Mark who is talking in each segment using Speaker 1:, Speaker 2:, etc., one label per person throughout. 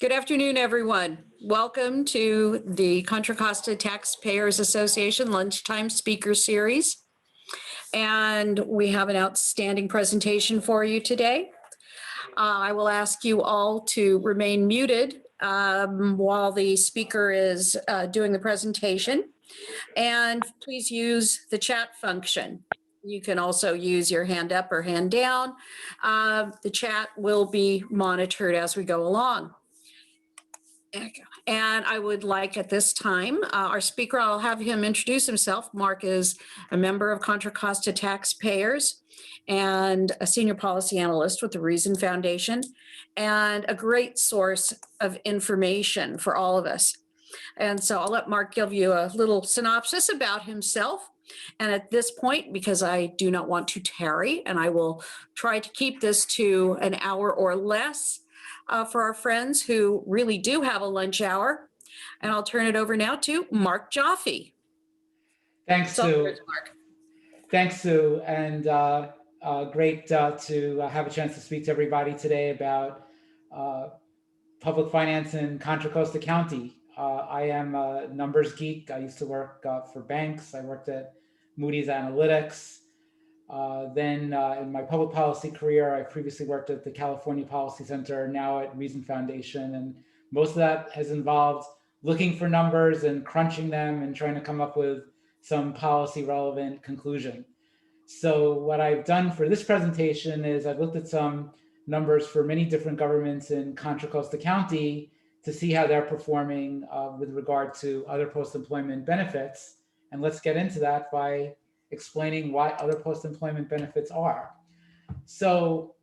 Speaker 1: Good afternoon, everyone. Welcome to the Contra Costa Taxpayers Association Lunchtime Speaker Series. And we have an outstanding presentation for you today. I will ask you all to remain muted while the speaker is doing the presentation. And please use the chat function. You can also use your hand up or hand down. The chat will be monitored as we go along. And I would like at this time, our speaker, I'll have him introduce himself. Marc is a member of Contra Costa Taxpayers and a Senior Policy Analyst with the Reason Foundation, and a great source of information for all of us. And so I'll let Marc give you a little synopsis about himself. And at this point, because I do not want to tarry, and I will try to keep this to an hour or less, for our friends who really do have a lunch hour. And I'll turn it over now to Marc Joffe.
Speaker 2: Thanks, Sue. Thanks, Sue. And great to have a chance to speak to everybody today about public finance in Contra Costa County. I am a numbers geek. I used to work for banks. I worked at Moody's Analytics. Then in my public policy career, I previously worked at the California Policy Center, now at Reason Foundation. And most of that has involved looking for numbers and crunching them and trying to come up with some policy relevant conclusion. So what I've done for this presentation is I've looked at some numbers for many different governments in Contra Costa County to see how they're performing with regard to other post-employment benefits. And let's get into that by explaining what other post-employment benefits are. So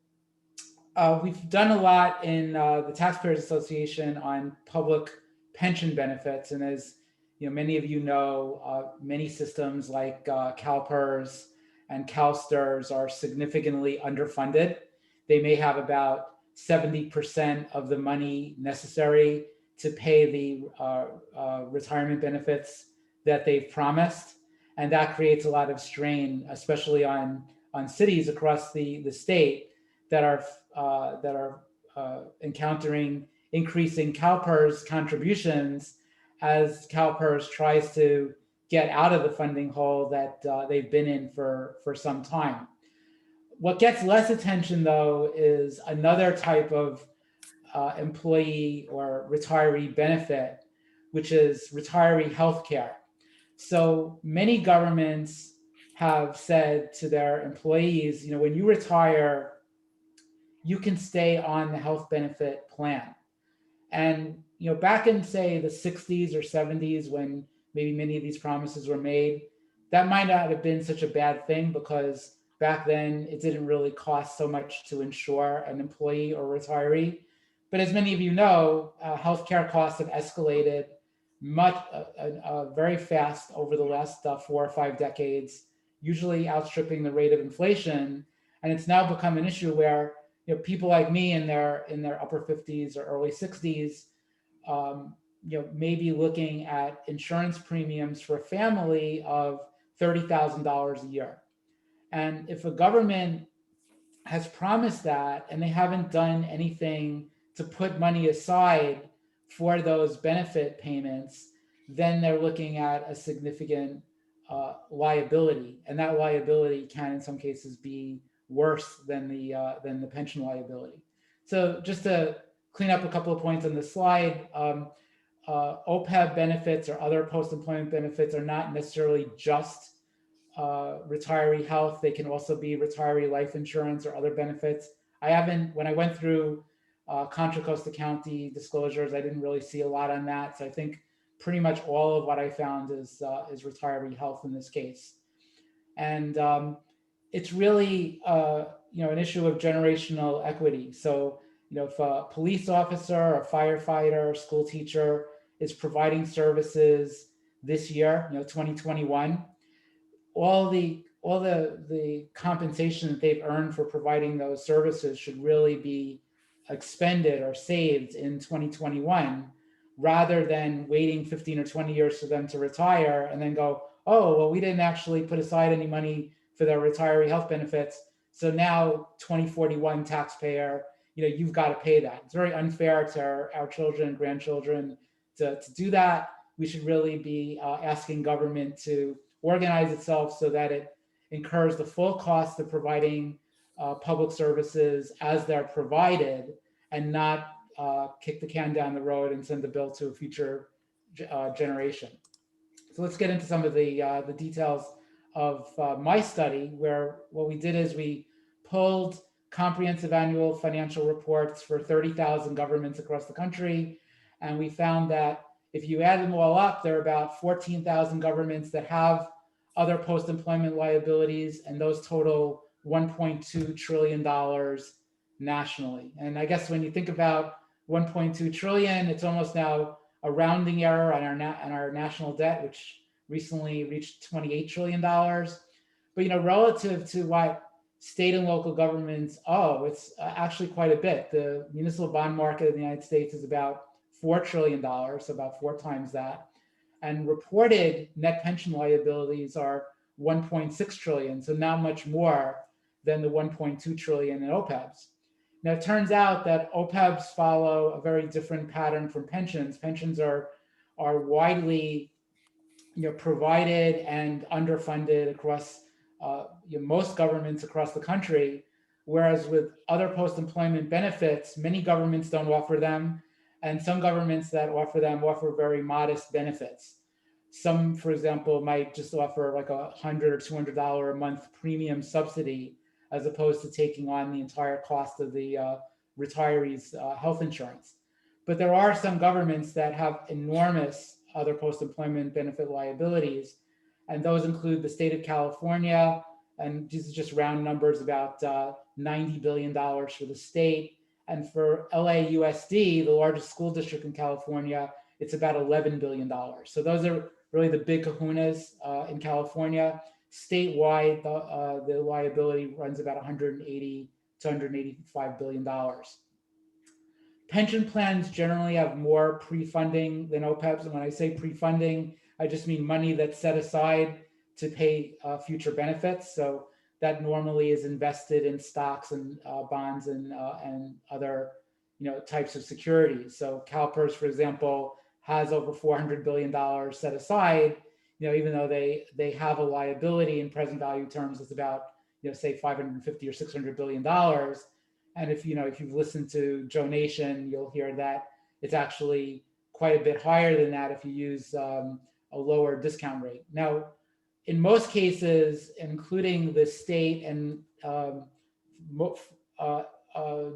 Speaker 2: we've done a lot in the Taxpayers Association on public pension benefits. And as many of you know, many systems like CalPERS and CalSTRS are significantly underfunded. They may have about 70% of the money necessary to pay the retirement benefits that they've promised. And that creates a lot of strain, especially on cities across the state that are encountering increasing CalPERS contributions as CalPERS tries to get out of the funding hole that they've been in for some time. What gets less attention, though, is another type of employee or retiree benefit, which is retiree health care. So many governments have said to their employees, when you retire, you can stay on the health benefit plan. And back in, say, the 60s or 70s, when maybe many of these promises were made, that might not have been such a bad thing because back then it didn't really cost so much to insure an employee or retiree. But as many of you know, healthcare costs have escalated very fast over the last 4 or 5 decades, usually outstripping the rate of inflation. And it's now become an issue where people like me in their upper 50s or early 60s, may be looking at insurance premiums for a family of $30,000 a year. And if a government has promised that and they haven't done anything to put money aside for those benefit payments, then they're looking at a significant liability, and that liability can, in some cases, be worse than the pension liability. So, just to clean up a couple of points on the slide, OPEB benefits or other post-employment benefits are not necessarily just retiree health. They can also be retiree life insurance or other benefits. When I went through Contra Costa County disclosures, I didn't really see a lot on that. So I think pretty much all of what I found is retiree health in this case. And it's really an issue of generational equity. So if a police officer, a firefighter, school teacher is providing services this year, 2021, all the compensation that they've earned for providing those services should really be expended or saved in 2021, rather than waiting 15 or 20 years for them to retire and then go, oh, well, we didn't actually put aside any money for their retiree health benefits. So now 2041 taxpayer you've got to pay that. It's very unfair to our children and grandchildren to do that. We should really be asking government to organize itself so that it incurs the full cost of providing public services as they're provided, and not kick the can down the road and send the bill to a future generation. So let's get into some of the details of my study, where what we did is we pulled comprehensive annual financial reports for 30,000 governments across the country. And we found that if you add them all up, there are about 14,000 governments that have other post-employment liabilities, and those total $1.2 trillion nationally. And I guess when you think about 1.2 trillion, it's almost now a rounding error on our national debt, which recently reached $28 trillion. But relative to what state and local governments owe, it's actually quite a bit. The municipal bond market in the United States is about $4 trillion, so about 4 times that. And reported net pension liabilities are 1.6 trillion, so not much more than the 1.2 trillion in OPEBs. Now, it turns out that OPEBs follow a very different pattern from pensions. Pensions are widely provided and underfunded across most governments across the country, whereas with other post-employment benefits, many governments don't offer them, and some governments that offer them offer very modest benefits. Some, for example, might just offer like $100 or $200 a month premium subsidy, as opposed to taking on the entire cost of the retirees' health insurance. But there are some governments that have enormous other post-employment benefit liabilities, and those include the state of California, and these are just round numbers, about $90 billion for the state. And for LAUSD, the largest school district in California, it's about $11 billion. So those are really the big kahunas in California. Statewide, the liability runs about $180 to $185 billion. Pension plans generally have more pre-funding than OPEBs. And when I say pre-funding, I just mean money that's set aside to pay future benefits. So that normally is invested in stocks and bonds and other types of securities. So CalPERS, for example, has over $400 billion set aside. Even though they have a liability in present value terms, it's about say $550 or $600 billion. And if you've listened to Joe Nation, you'll hear that it's actually quite a bit higher than that if you use a lower discount rate. Now, in most cases, including the state and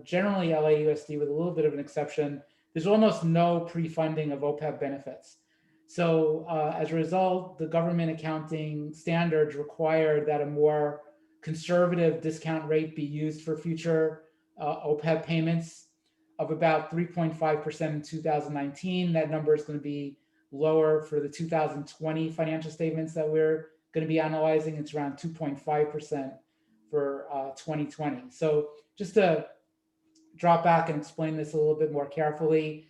Speaker 2: generally LAUSD with a little bit of an exception, there's almost no pre-funding of OPEB benefits. So as a result, the government accounting standards require that a more conservative discount rate be used for future OPEB payments of about 3.5% in 2019. That number is going to be lower for the 2020 financial statements that we're going to be analyzing. It's around 2.5% for 2020. So just to drop back and explain this a little bit more carefully,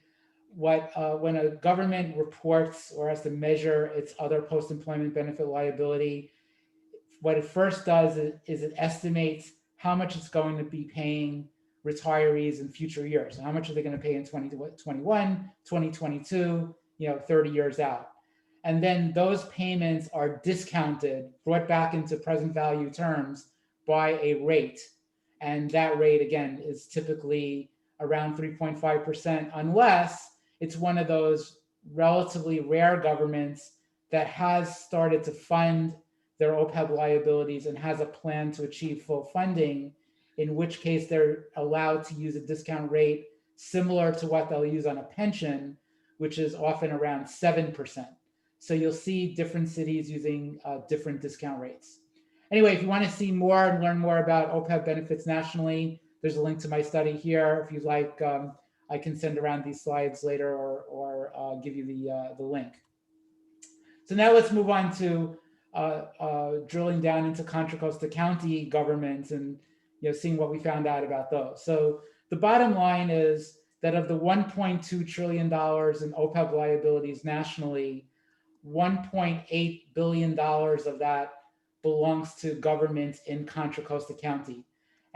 Speaker 2: when a government reports or has to measure its other post-employment benefit liability, what it first does is it estimates how much it's going to be paying retirees in future years. So how much are they going to pay in 2021, 2022, 30 years out. And then those payments are discounted, brought back into present value terms by a rate. And that rate, again, is typically around 3.5%, unless it's one of those relatively rare governments that has started to fund their OPEB liabilities and has a plan to achieve full funding, in which case they're allowed to use a discount rate similar to what they'll use on a pension, which is often around 7%. So you'll see different cities using different discount rates. Anyway, if you want to see more and learn more about OPEB benefits nationally, there's a link to my study here. If you'd like, I can send around these slides later or give you the link. So now let's move on to drilling down into Contra Costa County governments and seeing what we found out about those. So the bottom line is that of the $1.2 trillion in OPEB liabilities nationally, $1.8 billion of that belongs to governments in Contra Costa County.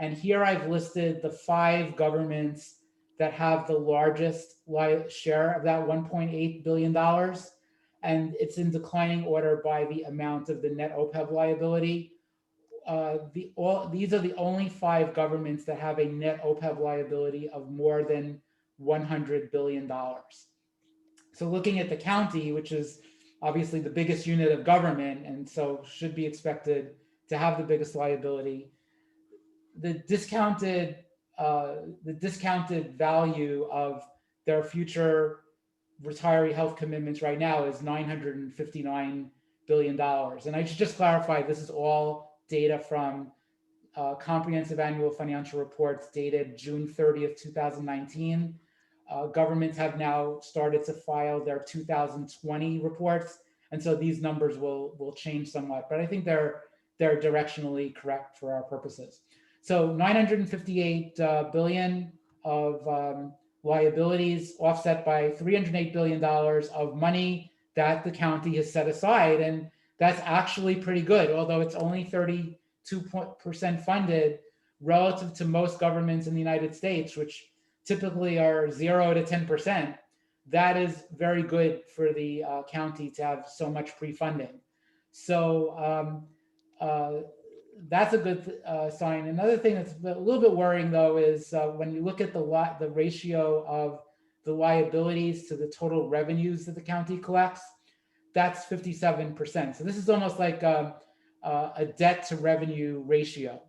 Speaker 2: And here I've listed the 5 governments that have the largest share of that $1.8 billion. And it's in declining order by the amount of the net OPEB liability. These are the only 5 governments that have a net OPEB liability of more than $100 billion. So looking at the county, which is obviously the biggest unit of government, and so should be expected to have the biggest liability, the discounted value of their future retiree health commitments right now is $959 billion. And I should just clarify, this is all data from comprehensive annual financial reports dated June 30th, 2019. Governments have now started to file their 2020 reports. And so these numbers will change somewhat, but I think they're directionally correct for our purposes. So 958 billion of liabilities offset by $308 billion of money that the county has set aside. And that's actually pretty good, although it's only 32% funded relative to most governments in the United States, which typically are 0 to 10%. That is very good for the county to have so much pre-funding. So that's a good sign. Another thing that's a little bit worrying, though, is when you look at the ratio of the liabilities to the total revenues that the county collects, that's 57%. So this is almost like a debt to revenue ratio.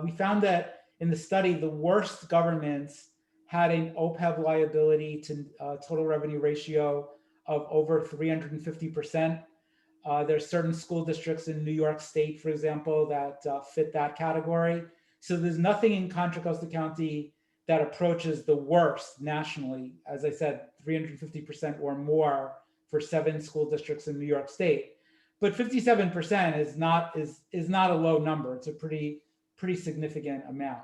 Speaker 2: We found that in the study, the worst governments had an OPEB liability to total revenue ratio of over 350%. There's certain school districts in New York State, for example, that fit that category. So there's nothing in Contra Costa County that approaches the worst nationally. As I said, 350% or more for 7 school districts in New York State. But 57% is not a low number. It's a pretty significant amount.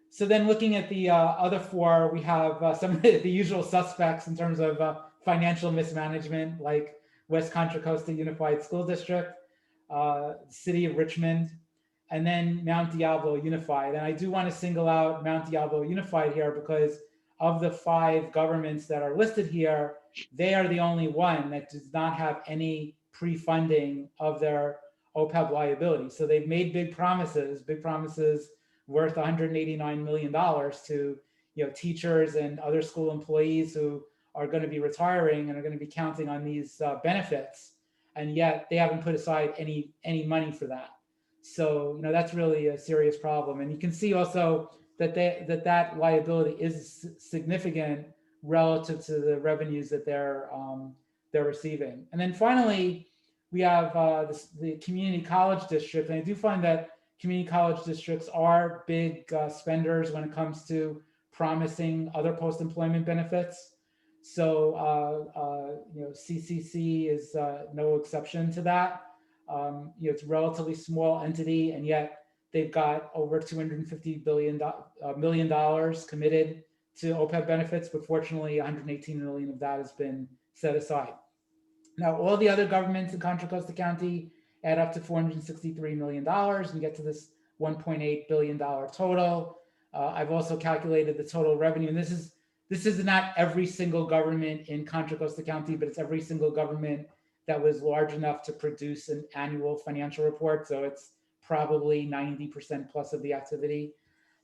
Speaker 2: So then looking at the other 4, we have some of the usual suspects in terms of financial mismanagement, like West Contra Costa Unified School District, City of Richmond, and then Mount Diablo Unified. And I do want to single out Mount Diablo Unified here because of the 5 governments that are listed here, they are the only one that does not have any pre-funding of their OPEB liability. So they've made big promises worth $189 million to teachers and other school employees who are going to be retiring and are going to be counting on these benefits, and yet they haven't put aside any money for that. So that's really a serious problem. And you can see also that that liability is significant relative to the revenues that they're receiving. And then finally, we have the community college district, and I do find that community college districts are big spenders when it comes to promising other post-employment benefits. So CCC is no exception to that. It's a relatively small entity, and yet they've got over $250 million committed to OPEB benefits, but fortunately 118 million of that has been set aside. Now, all the other governments in Contra Costa County add up to $463 million and get to this $1.8 billion total. I've also calculated the total revenue, and this is not every single government in Contra Costa County, but it's every single government that was large enough to produce an annual financial report. So it's probably 90% plus of the activity.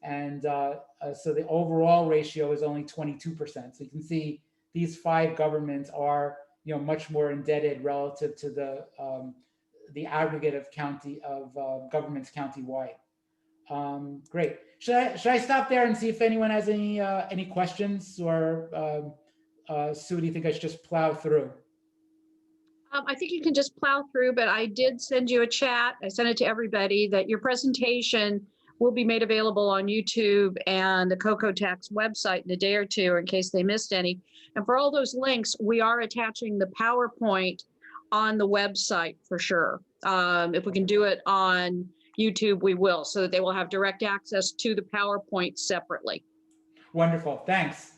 Speaker 2: And so the overall ratio is only 22%. So you can see these 5 governments are much more indebted relative to the aggregate of governments countywide. Great. Should I stop there and see if anyone has any questions, or Sue, do you think I should just plow through?
Speaker 1: I think you can just plow through, but I did send you a chat. I sent it to everybody that your presentation will be made available on YouTube and the CoCo Tax website in a day or two in case they missed any. And for all those links, we are attaching the PowerPoint on the website for sure. If we can do it on YouTube, we will, so that they will have direct access to the PowerPoint separately.
Speaker 2: Wonderful, thanks.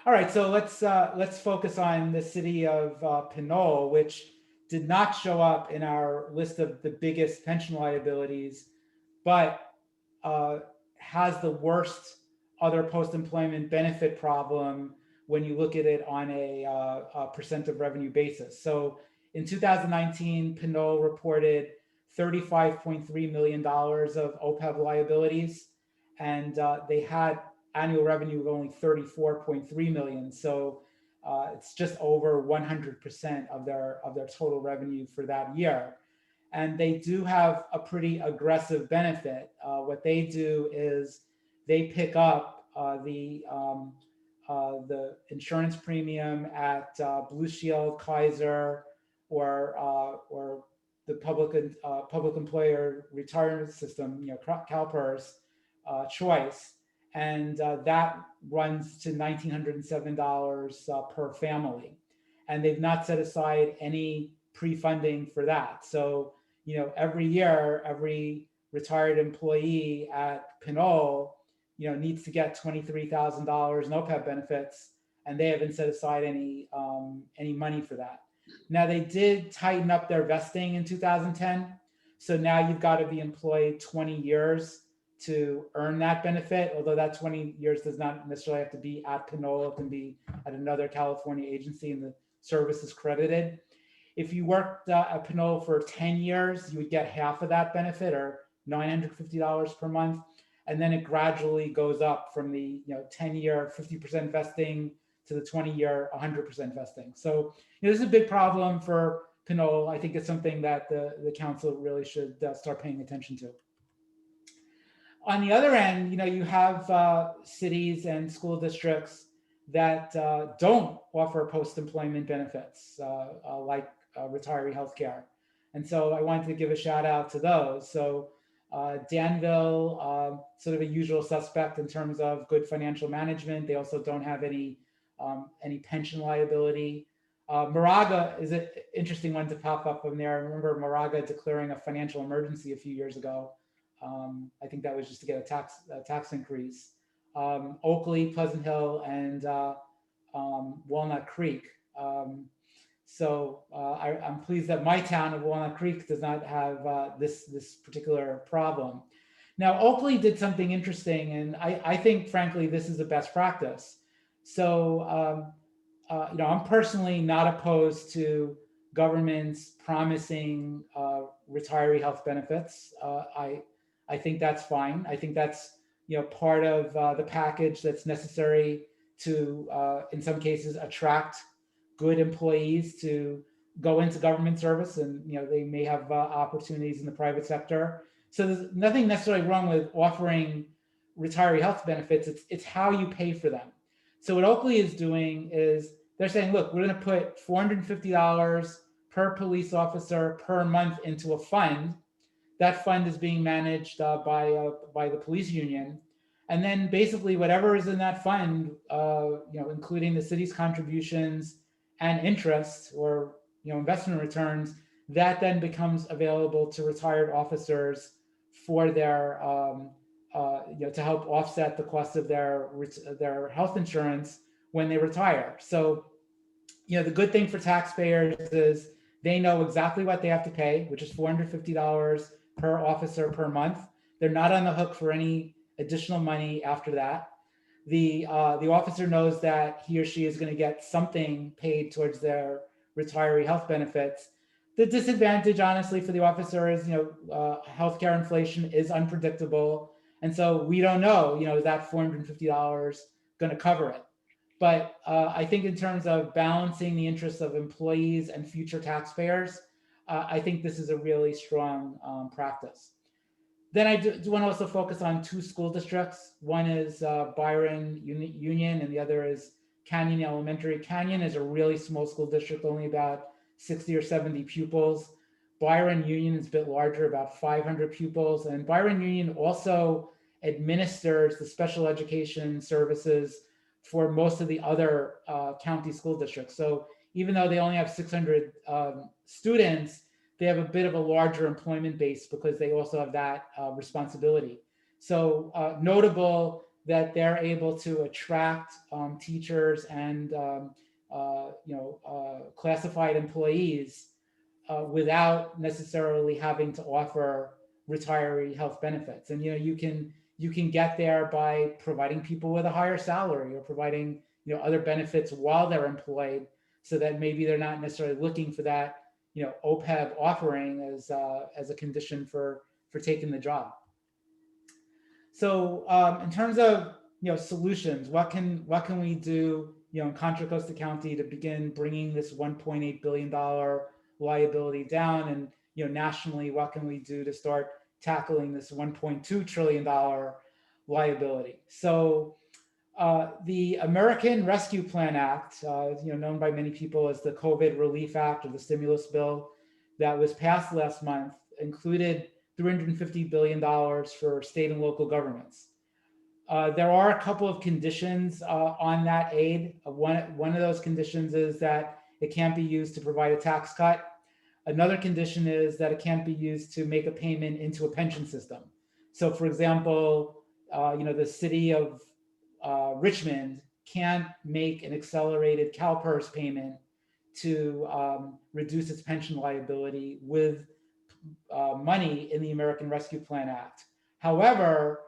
Speaker 2: All right, so let's focus on the city of Pinole, which did not show up in our list of the biggest pension liabilities, but has the worst other post-employment benefit problem when you look at it on a percent of revenue basis. So in 2019, Pinole reported $35.3 million of OPEB liabilities, and they had annual revenue of only $34.3 million. So it's just over 100% of their total revenue for that year. And they do have a pretty aggressive benefit. What they do is they pick up the insurance premium at Blue Shield, Kaiser, or the public employer retirement system, CalPERS choice, and that runs to $1,907 per family, and they've not set aside any pre-funding for that. So every year, every retired employee at Pinole, needs to get $23,000 in OPEB benefits, and they haven't set aside any money for that. Now, they did tighten up their vesting in 2010. So now you've got to be employed 20 years to earn that benefit, although that 20 years does not necessarily have to be at Pinole. It can be at another California agency and the service is credited. If you worked at Pinole for 10 years, you would get half of that benefit, or $950 per month. And then it gradually goes up from the 10-year 50% vesting to the 20-year 100% vesting. So this is a big problem for Pinole. I think it's something that the council really should start paying attention to. On the other end, you have cities and school districts that don't offer post-employment benefits, like retiree healthcare. And so I wanted to give a shout out to those. So Danville, sort of a usual suspect in terms of good financial management. They also don't have any pension liability. Moraga is an interesting one to pop up from there. I remember Moraga declaring a financial emergency a few years ago. I think that was just to get a tax increase. Oakley, Pleasant Hill, and Walnut Creek. So I'm pleased that my town of Walnut Creek does not have this particular problem. Now, Oakley did something interesting, and I think, frankly, this is the best practice. So, I'm personally not opposed to governments promising retiree health benefits. I think that's fine. I think that's part of the package that's necessary to, in some cases, attract good employees to go into government service, and they may have opportunities in the private sector. So there's nothing necessarily wrong with offering retiree health benefits. It's how you pay for them. So what Oakley is doing is they're saying, look, we're going to put $450 per police officer per month into a fund. That fund is being managed by the police union. And then basically whatever is in that fund, including the city's contributions and interest or investment returns, that then becomes available to retired officers for their to help offset the cost of their health insurance when they retire. So the good thing for taxpayers is they know exactly what they have to pay, which is $450 per officer per month. They're not on the hook for any additional money after that. The officer knows that he or she is going to get something paid towards their retiree health benefits. The disadvantage, honestly, for the officer is, healthcare inflation is unpredictable. And so we don't know, is that $450 going to cover it? But I think in terms of balancing the interests of employees and future taxpayers, I think this is a really strong practice. Then I do want to also focus on two school districts. One is Byron Union, and the other is Canyon Elementary. Canyon is a really small school district, only about 60 or 70 pupils. Byron Union is a bit larger, about 500 pupils. And Byron Union also administers the special education services for most of the other county school districts. So even though they only have 600 students, they have a bit of a larger employment base because they also have that responsibility. So notable that they're able to attract teachers and classified employees without necessarily having to offer retiree health benefits. And you can get there by providing people with a higher salary or providing other benefits while they're employed, so that maybe they're not necessarily looking for that OPEB offering as a condition for taking the job. So in terms of solutions, what can we do in Contra Costa County to begin bringing this $1.8 billion liability down, and nationally, what can we do to start tackling this $1.2 trillion liability? So the American Rescue Plan Act, known by many people as the COVID Relief Act or the stimulus bill that was passed last month, included $350 billion for state and local governments. There are a couple of conditions on that aid. One of those conditions is that it can't be used to provide a tax cut. Another condition is that it can't be used to make a payment into a pension system. So, for example, the city of Richmond can't make an accelerated CalPERS payment to reduce its pension liability with money in the American Rescue Plan Act. However,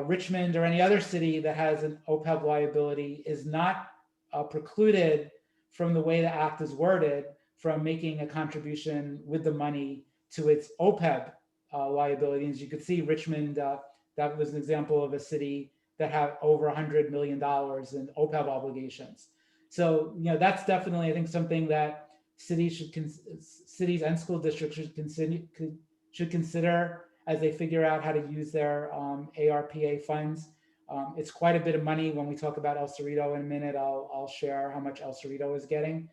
Speaker 2: Richmond or any other city that has an OPEB liability is not precluded from the way the act is worded from making a contribution with the money to its OPEB liability. As you could see, Richmond, that was an example of a city that had over $100 million in OPEB obligations. So, that's definitely, I think, something that cities and school districts should consider as they figure out how to use their ARPA funds. It's quite a bit of money. When we talk about El Cerrito in a minute, I'll share how much El Cerrito is getting.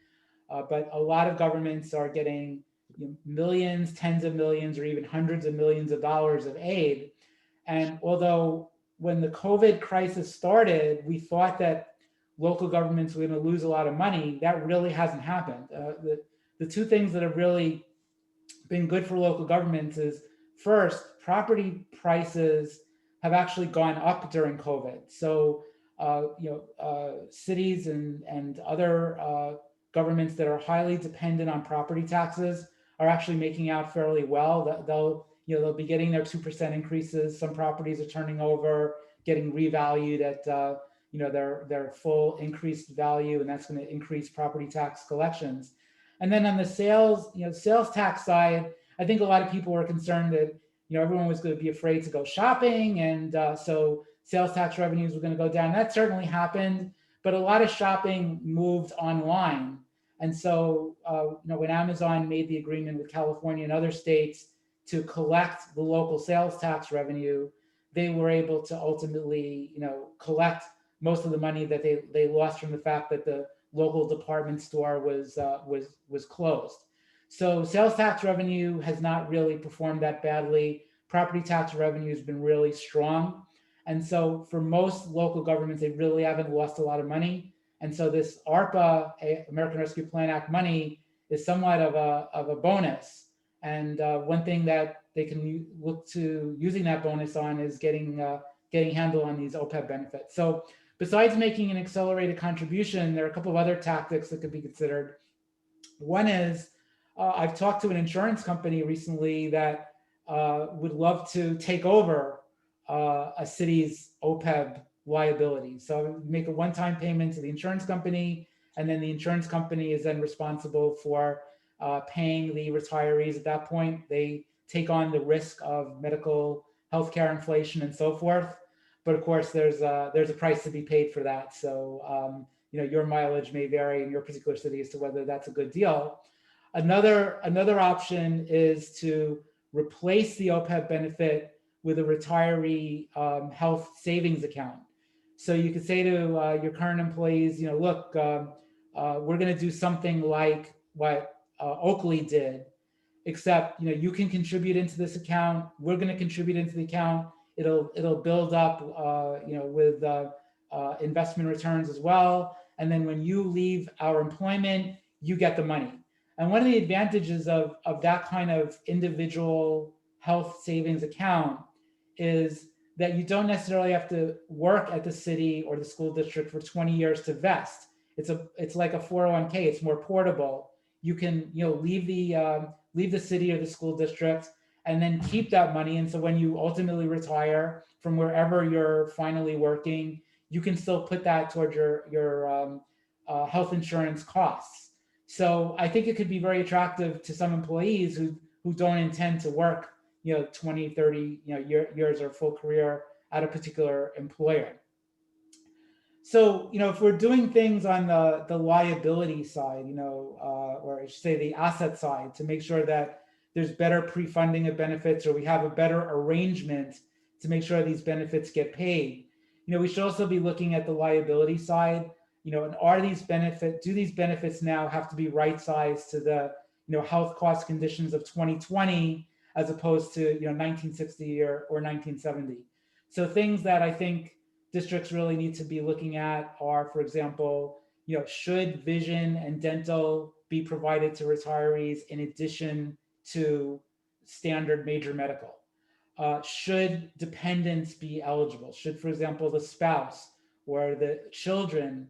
Speaker 2: But a lot of governments are getting millions, tens of millions, or even hundreds of millions of dollars of aid. And although when the COVID crisis started, we thought that local governments were going to lose a lot of money, that really hasn't happened. The two things that have really been good for local governments is, first, property prices have actually gone up during COVID. So, cities and other governments that are highly dependent on property taxes are actually making out fairly well. They'll be getting their 2% increases. Some properties are turning over, getting revalued at their full increased value, and that's going to increase property tax collections. And then on the sales tax side, I think a lot of people were concerned that everyone was going to be afraid to go shopping, and so sales tax revenues were going to go down. That certainly happened, but a lot of shopping moved online. And so, when Amazon made the agreement with California and other states to collect the local sales tax revenue, they were able to ultimately, collect most of the money that they lost from the fact that the local department store was closed. So sales tax revenue has not really performed that badly. Property tax revenue has been really strong. And so for most local governments, they really haven't lost a lot of money. And so this ARPA, American Rescue Plan Act money, is somewhat of a bonus. And one thing that they can look to using that bonus on is getting handle on these OPEB benefits. So besides making an accelerated contribution, there are a couple of other tactics that could be considered. One is, I've talked to an insurance company recently that would love to take over a city's OPEB liability. So make a one-time payment to the insurance company, and then the insurance company is then responsible for paying the retirees at that point. They take on the risk of medical healthcare inflation and so forth. But of course, there's a price to be paid for that. So your mileage may vary in your particular city as to whether that's a good deal. Another option is to replace the OPEB benefit with a retiree health savings account. So you could say to your current employees, look, we're going to do something like what Oakley did, except you can contribute into this account. We're going to contribute into the account. It'll build up, with investment returns as well. And then when you leave our employment, you get the money. And one of the advantages of that kind of individual health savings account is that you don't necessarily have to work at the city or the school district for 20 years to vest. It's like a 401k. It's more portable. You can leave the city or the school district, and then keep that money. And so when you ultimately retire from wherever you're finally working, you can still put that towards your health insurance costs. So I think it could be very attractive to some employees who don't intend to work 20, 30 years or full career at a particular employer. So, if we're doing things on the liability side, or I should say the asset side, to make sure that there's better pre-funding of benefits, or we have a better arrangement to make sure these benefits get paid, we should also be looking at the liability side. And do these benefits now have to be right-sized to the, health cost conditions of 2020 as opposed to, 1960 or 1970? So things that I think districts really need to be looking at are, for example, should vision and dental be provided to retirees in addition to standard major medical? Should dependents be eligible? Should, for example, the spouse or the children,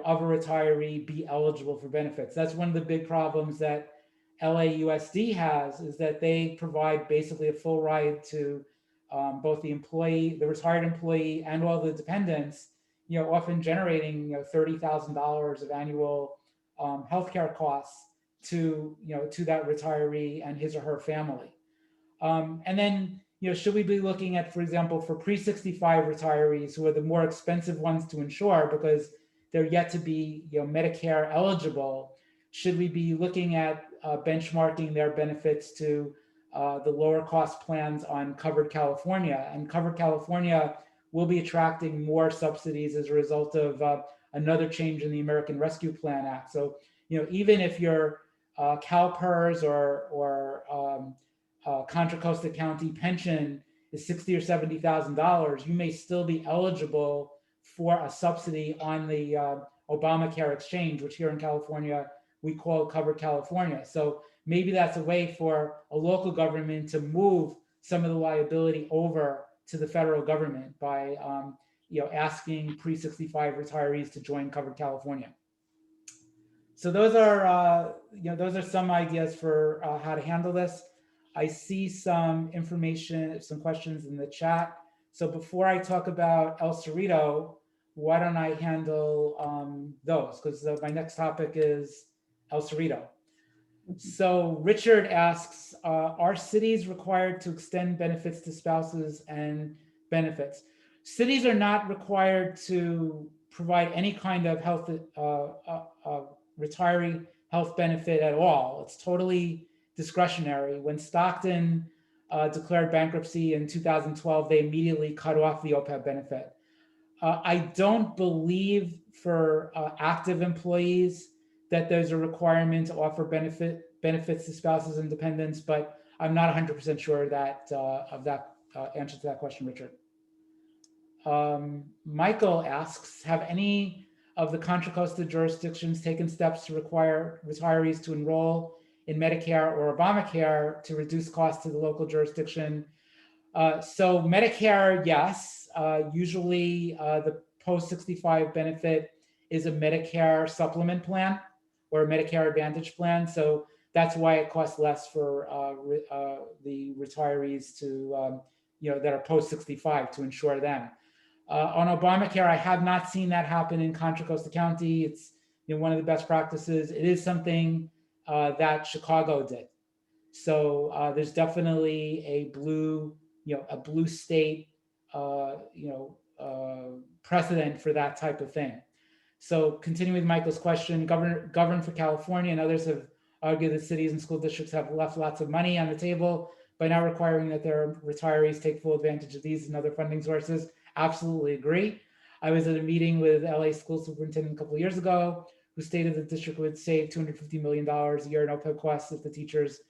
Speaker 2: of a retiree be eligible for benefits? That's one of the big problems that LAUSD has, is that they provide basically a full ride to both the retired employee, and all the dependents, often generating $30,000 of annual healthcare costs to that retiree and his or her family. And then should we be looking at, for example, for pre-65 retirees, who are the more expensive ones to insure because they're yet to be Medicare eligible, should we be looking at benchmarking their benefits to the lower cost plans on Covered California? And Covered California will be attracting more subsidies as a result of another change in the American Rescue Plan Act. So, even if your CalPERS or Contra Costa County pension is $60,000 or $70,000, you may still be eligible for a subsidy on the Obamacare exchange, which here in California we call Covered California. So maybe that's a way for a local government to move some of the liability over to the federal government by asking pre-65 retirees to join Covered California. So those are some ideas for how to handle this. I see some information, some questions in the chat. So before I talk about El Cerrito, why don't I handle those? Because my next topic is El Cerrito. So Richard asks, are cities required to extend benefits to spouses and benefits? Cities are not required to provide any kind of health retiree health benefit at all. It's totally discretionary. When Stockton declared bankruptcy in 2012, they immediately cut off the OPEB benefit. I don't believe for active employees that there's a requirement to offer benefits to spouses and dependents, but I'm not 100% sure that of that answer to that question, Richard. Michael asks, have any of the Contra Costa jurisdictions taken steps to require retirees to enroll in Medicare or Obamacare to reduce costs to the local jurisdiction? So Medicare, yes. Usually the post-65 benefit is a Medicare supplement plan or a Medicare Advantage plan. So that's why it costs less for the retirees to, that are post-65 to insure them. On Obamacare, I have not seen that happen in Contra Costa County. It's one of the best practices. It is something that Chicago did. So there's definitely a blue state, precedent for that type of thing. So continuing with Michael's question, Governor for California and others have argued that cities and school districts have left lots of money on the table by now requiring that their retirees take full advantage of these and other funding sources. Absolutely agree. I was at a meeting with LA school superintendent a couple of years ago who stated the district would save $250 million a year in OPEB costs if the teachers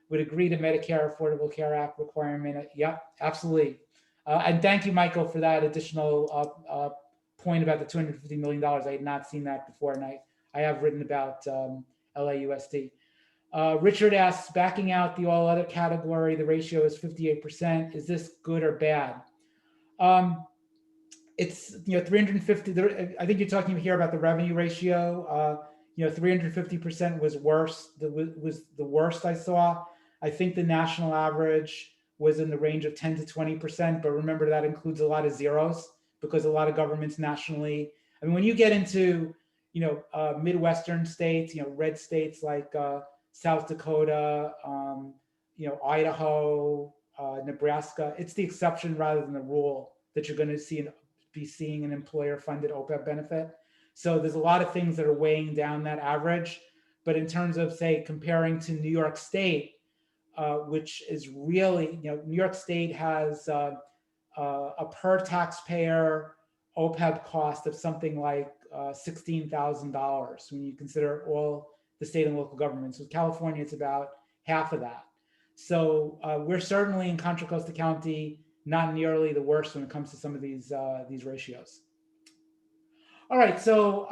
Speaker 2: would agree to Medicare Affordable Care Act requirement. Yeah, absolutely. And thank you, Michael, for that additional point about the $250 million. I had not seen that before, and I have written about LAUSD. Richard asks, backing out the all other category, the ratio is 58%. Is this good or bad? It's 350. I think you're talking here about the revenue ratio. 350% was worse. Was the worst I saw. I think the national average was in the range of 10 to 20%, but remember that includes a lot of zeros because a lot of governments nationally, I mean, when you get into, Midwestern states, red states like South Dakota, Idaho, Nebraska, it's the exception rather than the rule that you're going to be seeing an employer-funded OPEB benefit. So there's a lot of things that are weighing down that average. But in terms of, say, comparing to New York State, which is really, New York State has a per taxpayer OPEB cost of something like $16,000 when you consider all the state and local governments. With California, it's about half of that. So we're certainly in Contra Costa County not nearly the worst when it comes to some of these ratios. All right, so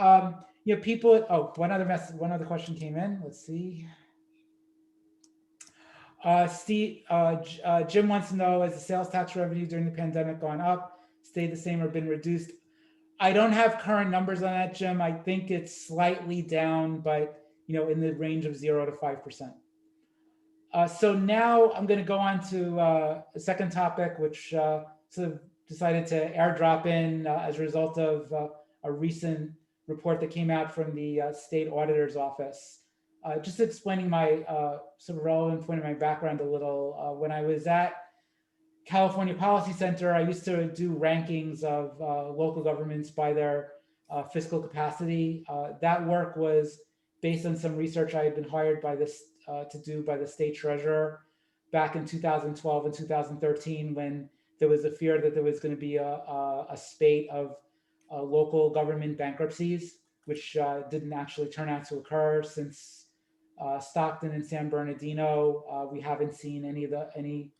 Speaker 2: people. Oh, one other question came in. Let's see. Jim wants to know: has the sales tax revenue during the pandemic gone up, stayed the same, or been reduced? I don't have current numbers on that, Jim. I think it's slightly down, but in the range of 0 to 5%. So now I'm going to go on to a second topic, which sort of decided to airdrop in as a result of a recent report that came out from the State Auditor's office. Just explaining my sort of relevant point of my background a little. When I was at California Policy Center, I used to do rankings of local governments by their fiscal capacity. That work was based on some research I had been hired by this to do by the state treasurer back in 2012 and 2013, when there was a fear that there was going to be a spate of local government bankruptcies, which didn't actually turn out to occur. Since Stockton and San Bernardino, we haven't seen any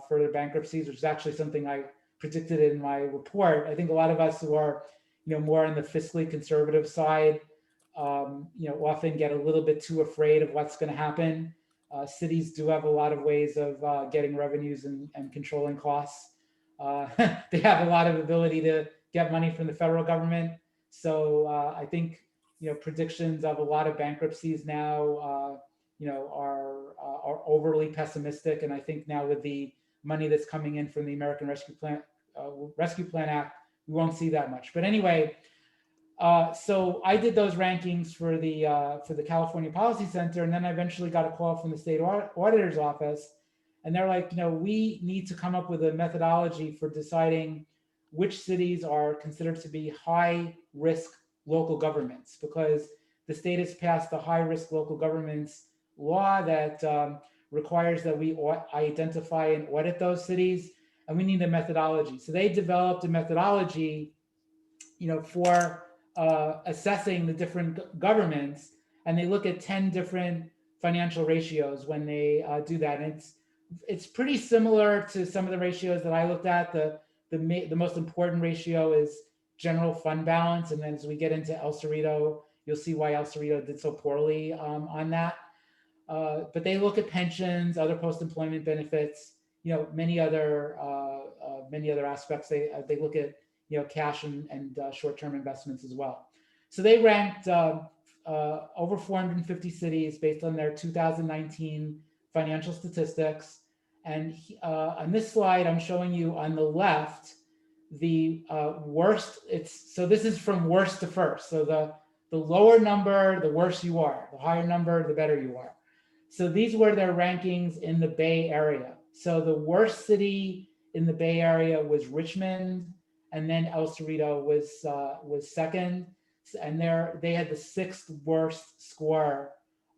Speaker 2: further bankruptcies, which is actually something I predicted in my report. I think a lot of us who are more on the fiscally conservative side often get a little bit too afraid of what's going to happen. Cities do have a lot of ways of getting revenues and controlling costs. They have a lot of ability to get money from the federal government. So I think predictions of a lot of bankruptcies now are overly pessimistic. And I think now with the money that's coming in from the American Rescue Plan Act, we won't see that much. But anyway, so I did those rankings for the California Policy Center, and then I eventually got a call from the State Auditor's office, and they're like, we need to come up with a methodology for deciding which cities are considered to be high risk local governments, because the state has passed the high risk local governments law that requires that we identify and audit those cities, and we need a methodology. So they developed a methodology, for assessing the different governments, and they look at 10 different financial ratios when they do that. And it's pretty similar to some of the ratios that I looked at. The most important ratio is general fund balance, and then as we get into El Cerrito, you'll see why El Cerrito did so poorly on that. But they look at pensions, other post-employment benefits, many other aspects. They look at cash and short-term investments as well. So they ranked over 450 cities based on their 2019 financial statistics. And on this slide, I'm showing you on the left the worst. So this is from worst to first. So the lower number, the worse you are. The higher number, the better you are. So these were their rankings in the Bay Area. So the worst city in the Bay Area was Richmond, and then El Cerrito was second, and they had the sixth worst score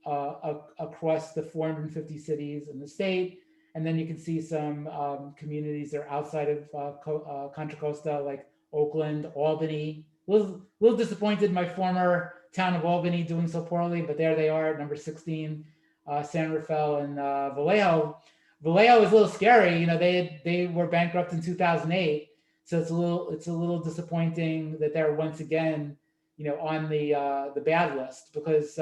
Speaker 2: across the 450 cities in the state. And then you can see some communities that are outside of Contra Costa, like Oakland, Albany. A little disappointed in my former town of Albany doing so poorly, but there they are at number 16. San Rafael and Vallejo. Vallejo is a little scary. They were bankrupt in 2008. So it's a little disappointing that they're once again, on the bad list, because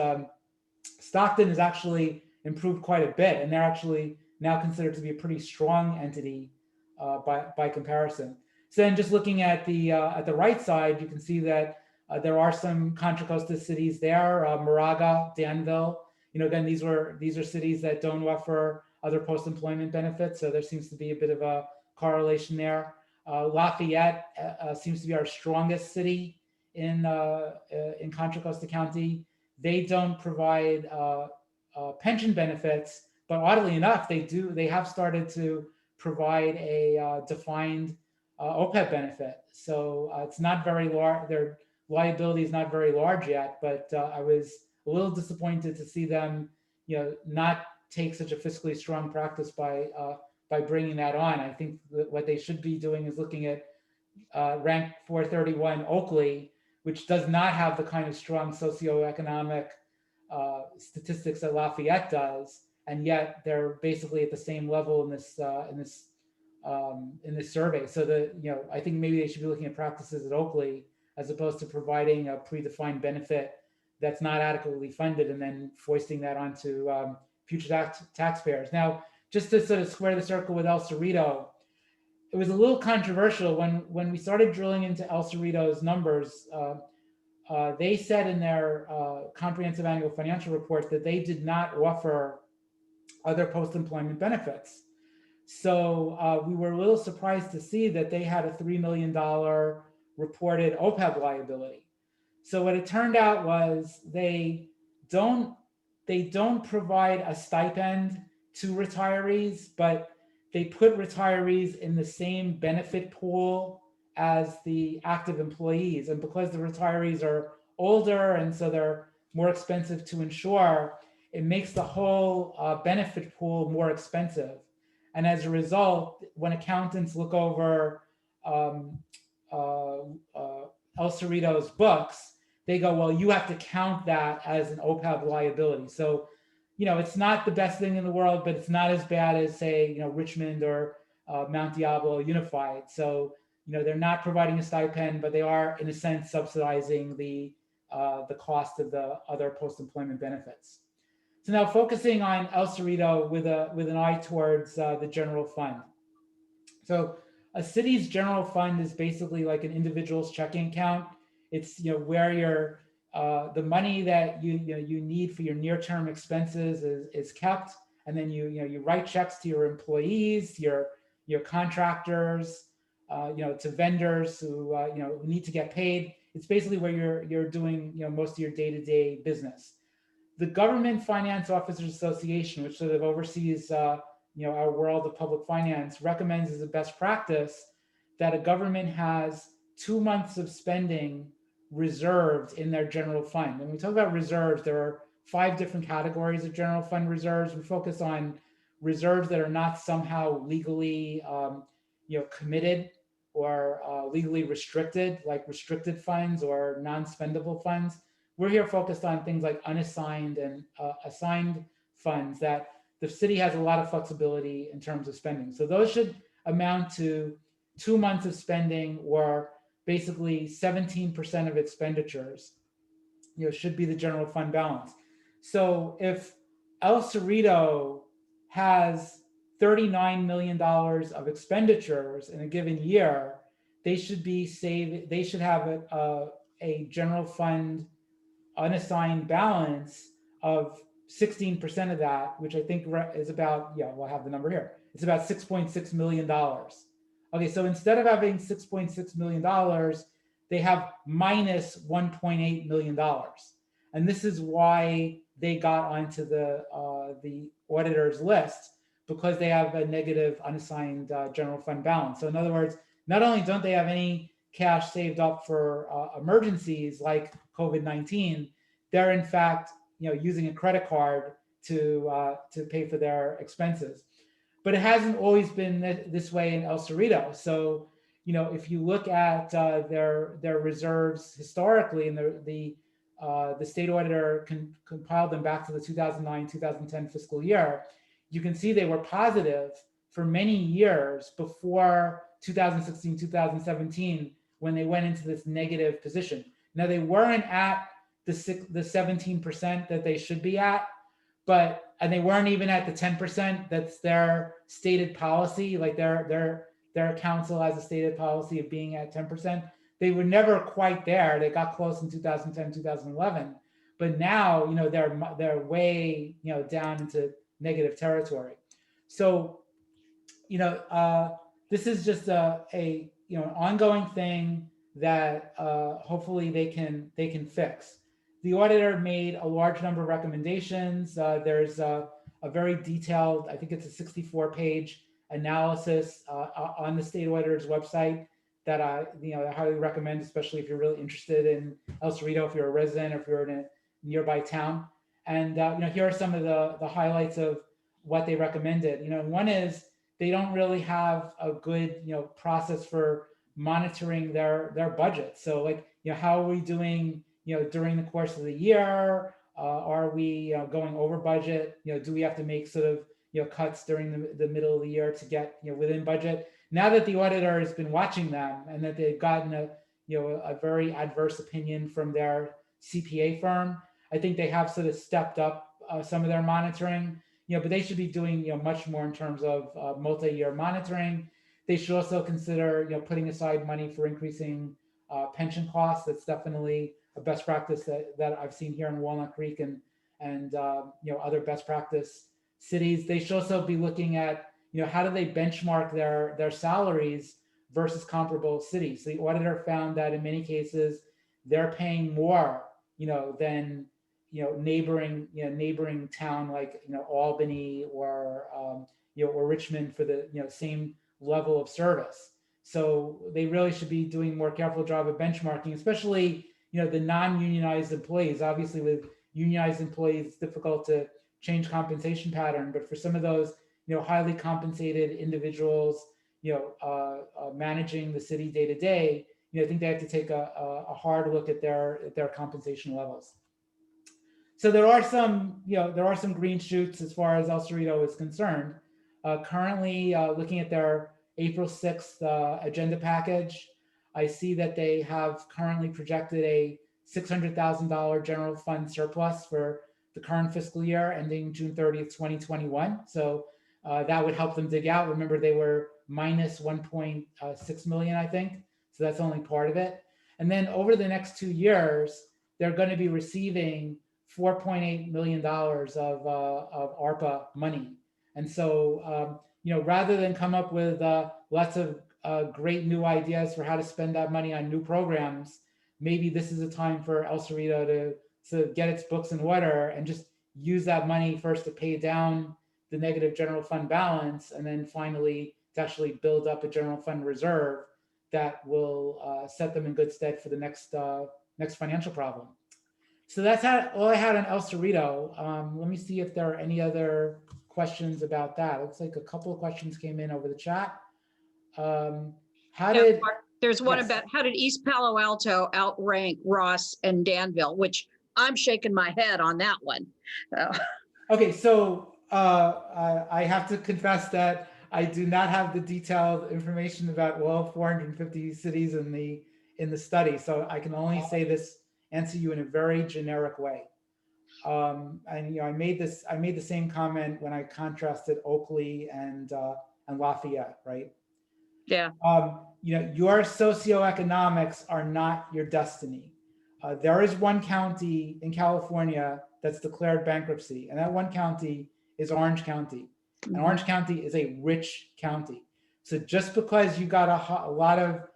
Speaker 2: Stockton has actually improved quite a bit, and they're actually now considered to be a pretty strong entity by comparison. So then, just looking at the right side, you can see that there are some Contra Costa cities there: Moraga, Danville. Again, these are cities that don't offer other post-employment benefits. So there seems to be a bit of a correlation there. Lafayette seems to be our strongest city in Contra Costa County. They don't provide pension benefits, but oddly enough, they have started to provide a defined OPEB benefit. So it's not very large. Their liability is not very large yet, but I was a little disappointed to see them, not take such a fiscally strong practice by bringing that on. I think that what they should be doing is looking at rank 431 Oakley, which does not have the kind of strong socioeconomic statistics that Lafayette does, and yet they're basically at the same level in this survey. So I think maybe they should be looking at practices at Oakley as opposed to providing a predefined benefit that's not adequately funded and then foisting that onto future taxpayers. Now, just to sort of square the circle with El Cerrito, it was a little controversial when we started drilling into El Cerrito's numbers. They said in their comprehensive annual financial report that they did not offer other post-employment benefits. So we were a little surprised to see that they had a $3 million reported OPEB liability. So what it turned out was they don't provide a stipend to retirees, but they put retirees in the same benefit pool as the active employees. And because the retirees are older and so they're more expensive to insure, it makes the whole benefit pool more expensive. And as a result, when accountants look over El Cerrito's books, they go, well, you have to count that as an OPEB liability. So, it's not the best thing in the world, but it's not as bad as, say, Richmond or Mount Diablo Unified. So, they're not providing a stipend, but they are, in a sense, subsidizing the cost of the other post-employment benefits. So now focusing on El Cerrito with an eye towards the general fund. So a city's general fund is basically like an individual's checking account. It's where your the money that you need for your near-term expenses is kept, and then you write checks to your employees, your contractors, to vendors who need to get paid. It's basically where you're doing most of your day-to-day business. The Government Finance Officers Association, which sort of oversees our world of public finance, recommends as a best practice that a government has 2 months of spending reserved in their general fund. When we talk about reserves, there are 5 different categories of general fund reserves. We focus on reserves that are not somehow legally committed or legally restricted, like restricted funds or non-spendable funds. We're here focused on things like unassigned and assigned funds that the city has a lot of flexibility in terms of spending. So those should amount to 2 months of spending, or basically 17% of expenditures, should be the general fund balance. So if El Cerrito has $39 million of expenditures in a given year, they should have a general fund unassigned balance of 16% of that, which I think is about, we'll have the number here. It's about $6.6 million. Okay, so instead of having $6.6 million, they have minus $1.8 million. And this is why they got onto the auditor's list, because they have a negative unassigned general fund balance. So in other words, not only don't they have any cash saved up for emergencies like COVID-19, they're in fact using a credit card to pay for their expenses. But it hasn't always been this way in El Cerrito. So if you look at their reserves historically, and the State Auditor compiled them back to the 2009-2010 fiscal year, you can see they were positive for many years before 2016-2017, when they went into this negative position. Now, they weren't at the 17% that they should be at, and they weren't even at the 10% that's their stated policy. Like their council has a stated policy of being at 10%. They were never quite there. They got close in 2010, 2011, but now they're way down into negative territory. So, this is just an ongoing thing that hopefully they can fix. The auditor made a large number of recommendations. There's a very detailed, I think it's a 64-page analysis on the state auditor's website that I highly recommend, especially if you're really interested in El Cerrito, if you're a resident, or if you're in a nearby town. And here are some of the highlights of what they recommended. One is they don't really have a good process for monitoring their budget. So how are we doing during the course of the year? Are we going over budget? Do we have to make sort of cuts during the middle of the year to get within budget? Now that the auditor has been watching them and that they've gotten a very adverse opinion from their CPA firm, I think they have sort of stepped up some of their monitoring. But they should be doing much more in terms of multi-year monitoring. They should also consider putting aside money for increasing pension costs. That's definitely a best practice that I've seen here in Walnut Creek and other best practice cities. They should also be looking at how do they benchmark their salaries versus comparable cities. The auditor found that in many cases they're paying more than neighboring town like Albany or or Richmond for the same level of service. So they really should be doing a more careful job of benchmarking, especially the non-unionized employees. Obviously, with unionized employees, it's difficult to change compensation pattern, but for some of those highly compensated individuals, managing the city day to day, I think they have to take a hard look at their compensation levels. So there are some green shoots as far as El Cerrito is concerned. Currently, looking at their April 6th agenda package, I see that they have currently projected a $600,000 general fund surplus for the current fiscal year ending June 30th, 2021. So that would help them dig out. Remember, they were minus 1.6 million, I think. So that's only part of it. And then over the next 2 years, they're going to be receiving $4.8 million of ARPA money. And so, rather than come up with lots of great new ideas for how to spend that money on new programs, maybe this is a time for El Cerrito to get its books in order and just use that money first to pay down the negative general fund balance, and then finally to actually build up a general fund reserve that will set them in good stead for the next financial problem. So that's all I had on El Cerrito. Let me see if there are any other questions about that. It looks like a couple of questions came in over the chat.
Speaker 1: There's one
Speaker 2: Yes.
Speaker 1: about how did East Palo Alto outrank Ross and Danville, which I'm shaking my head on that one.
Speaker 2: Okay, so I have to confess that I do not have the detailed information about all 450 cities in the study. So I can only answer you in a very generic way. And I made the same comment when I contrasted Oakley and Lafayette, right?
Speaker 1: Yeah.
Speaker 2: Your socioeconomics are not your destiny. There is one county in California that's declared bankruptcy, and that one county is Orange County. And Orange County is a rich county. So just because you got a lot of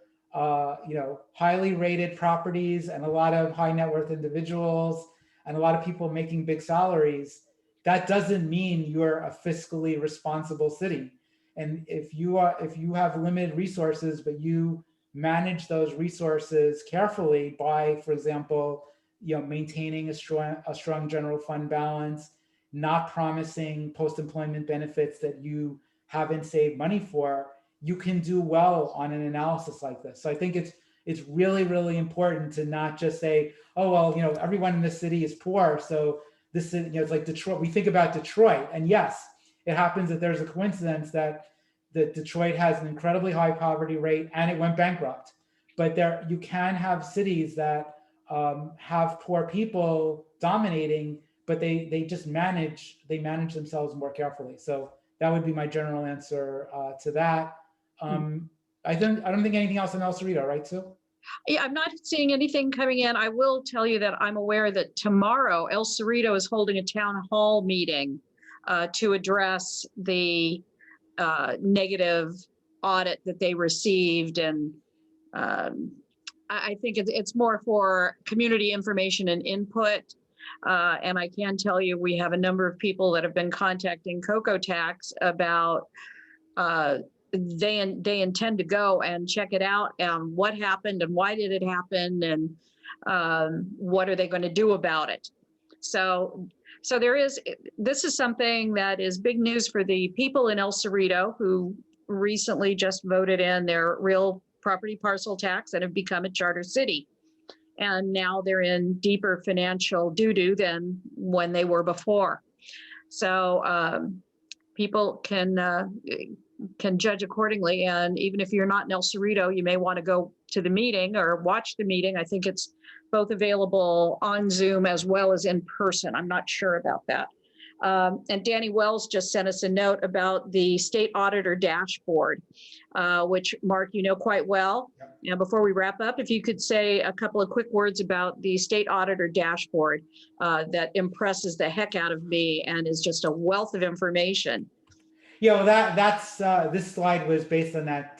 Speaker 2: highly rated properties and a lot of high net worth individuals and a lot of people making big salaries, that doesn't mean you're a fiscally responsible city. And if you have limited resources, but you manage those resources carefully by, for example, maintaining a strong general fund balance, not promising post-employment benefits that you haven't saved money for, you can do well on an analysis like this. So I think it's really, really important to not just say, oh, well, everyone in this city is poor. So this is, it's like Detroit. We think about Detroit, and yes, it happens that there's a coincidence that Detroit has an incredibly high poverty rate and it went bankrupt. But you can have cities that have poor people dominating, but they just manage themselves more carefully. So that would be my general answer to that. I don't think anything else on El Cerrito, right, Sue?
Speaker 1: Yeah, I'm not seeing anything coming in. I will tell you that I'm aware that tomorrow El Cerrito is holding a town hall meeting to address the negative audit that they received. And I think it's more for community information and input. And I can tell you, we have a number of people that have been contacting CoCo Tax about they intend to go and check it out, and what happened and why did it happen, and what are they going to do about it. So this is something that is big news for the people in El Cerrito who recently just voted in their real property parcel tax and have become a charter city. And now they're in deeper financial doo-doo than when they were before. So people can judge accordingly. And even if you're not in El Cerrito, you may want to go to the meeting or watch the meeting. I think it's both available on Zoom as well as in person. I'm not sure about that. And Danny Wells just sent us a note about the State Auditor dashboard, which, Mark, you know quite well.
Speaker 2: Yep.
Speaker 1: And before we wrap up, if you could say a couple of quick words about the State Auditor dashboard that impresses the heck out of me and is just a wealth of information.
Speaker 2: Yeah, well, that's this slide was based on that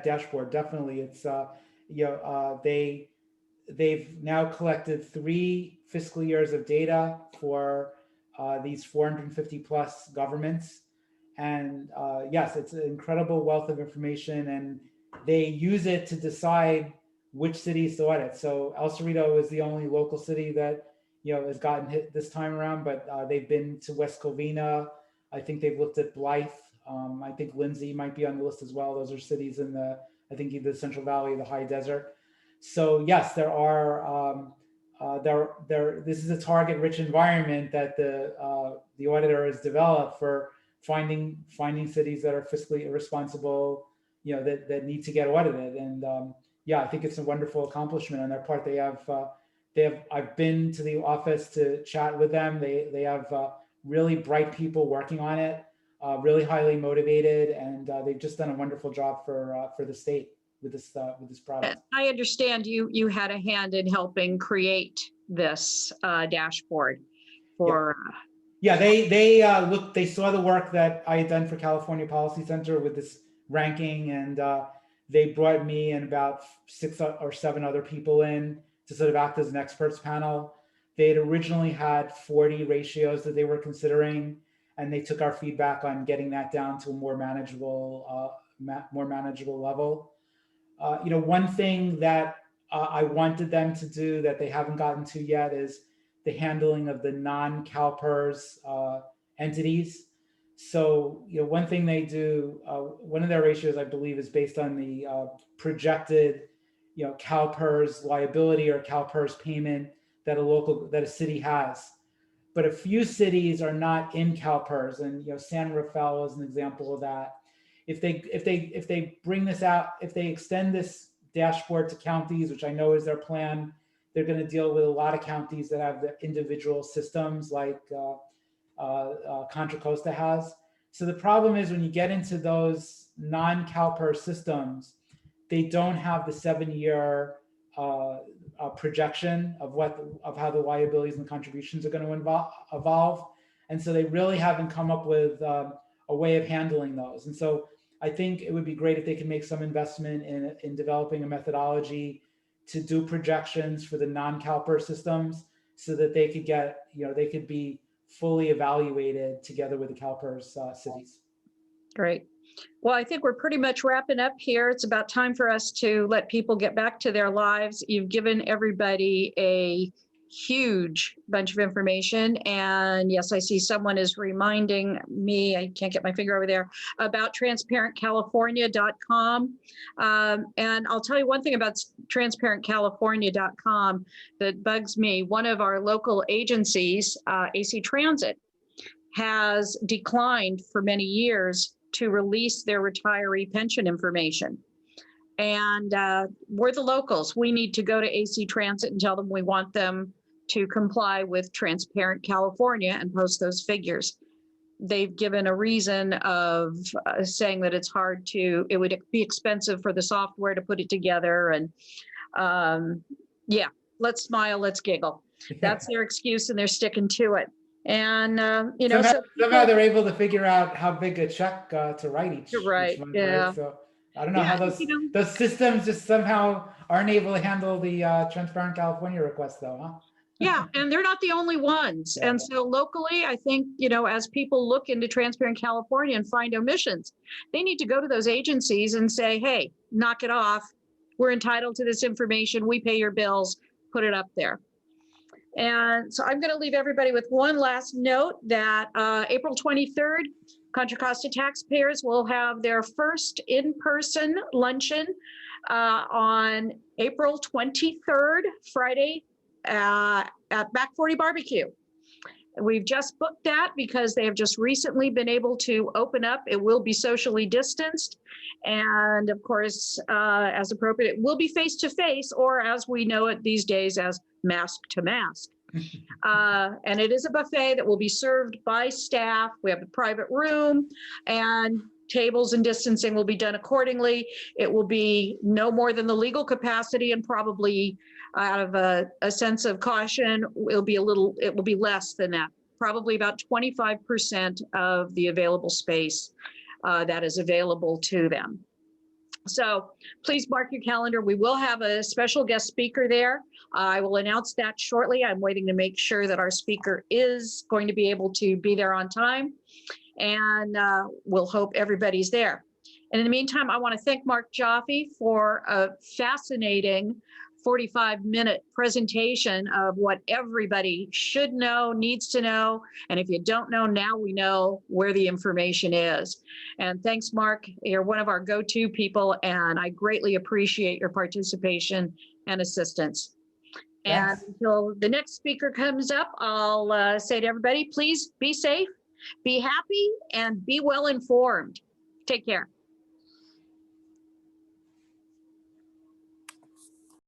Speaker 2: dashboard. Definitely, it's they've now collected 3 fiscal years of data for these 450 plus governments, and yes, it's an incredible wealth of information, and they use it to decide which cities to audit. So El Cerrito is the only local city that has gotten hit this time around, but they've been to West Covina. I think they've looked at Blythe. I think Lindsay might be on the list as well. Those are cities in I think either the Central Valley or the High Desert. So yes, there are this is a target-rich environment that the auditor has developed for finding cities that are fiscally irresponsible, that need to get audited. And yeah, I think it's a wonderful accomplishment on their part. They have I've been to the office to chat with them. They have really bright people working on it, really highly motivated, and they've just done a wonderful job for the state with this product.
Speaker 1: I understand you had a hand in helping create this dashboard for.
Speaker 2: Yeah, they saw the work that I had done for California Policy Center with this ranking, and they brought me and about 6 or 7 other people in to sort of act as an experts panel. They had originally had 40 ratios that they were considering, and they took our feedback on getting that down to a more manageable level. One thing that I wanted them to do that they haven't gotten to yet is the handling of the non-CalPERS entities. So, one thing they do, one of their ratios, I believe, is based on the projected, CalPERS liability or CalPERS payment that a city has. But a few cities are not in CalPERS, and San Rafael is an example of that. If they bring this out, if they extend this dashboard to counties, which I know is their plan, they're going to deal with a lot of counties that have the individual systems like Contra Costa has. So the problem is when you get into those non-CalPERS systems, they don't have the 7-year projection of how the liabilities and contributions are going to evolve, and so they really haven't come up with a way of handling those. And so I think it would be great if they could make some investment in developing a methodology to do projections for the non-CalPERS systems, so that they could get, they could be fully evaluated together with the CalPERS cities.
Speaker 1: Great. Well, I think we're pretty much wrapping up here. It's about time for us to let people get back to their lives. You've given everybody a huge bunch of information. And yes, I see someone is reminding me, I can't get my finger over there, about transparentcalifornia.com. And I'll tell you one thing about transparentcalifornia.com that bugs me. One of our local agencies, AC Transit, has declined for many years to release their retiree pension information. And we're the locals. We need to go to AC Transit and tell them we want them to comply with Transparent California and post those figures. They've given a reason of saying that it's hard to, it would be expensive for the software to put it together. And yeah, let's smile, let's giggle. That's their excuse and they're sticking to it. And, you know,
Speaker 2: Somehow they're able to figure out how big a check to write each
Speaker 1: right,
Speaker 2: month,
Speaker 1: yeah.
Speaker 2: right? So I don't know
Speaker 1: Yeah,
Speaker 2: how
Speaker 1: you
Speaker 2: those systems just somehow aren't able to handle the Transparent California request, though, huh?
Speaker 1: Yeah, and they're not the only ones.
Speaker 2: Yeah.
Speaker 1: And so locally, I think, you know, as people look into Transparent California and find omissions, they need to go to those agencies and say, hey, knock it off. We're entitled to this information. We pay your bills, put it up there. And so I'm going to leave everybody with one last note that April 23rd, Contra Costa Taxpayers will have their first in-person luncheon on April 23rd, Friday, at Back 40 Barbecue. We've just booked that because they have just recently been able to open up. It will be socially distanced. And of course, as appropriate, it will be face-to-face, or as we know it these days, as mask to mask. And it is a buffet that will be served by staff. We have a private room, and tables and distancing will be done accordingly. It will be no more than the legal capacity, and probably out of a sense of caution, it will be less than that, probably about 25% of the available space that is available to them. So please mark your calendar. We will have a special guest speaker there. I will announce that shortly. I'm waiting to make sure that our speaker is going to be able to be there on time, and we'll hope everybody's there. And in the meantime, I want to thank Marc Joffe for a fascinating 45-minute presentation of what everybody should know, needs to know. And if you don't know, now we know where the information is. And thanks, Marc. You're one of our go-to people, and I greatly appreciate your participation and assistance.
Speaker 2: Thanks.
Speaker 1: And until the next speaker comes up, I'll say to everybody, please be safe, be happy, and be well informed. Take care.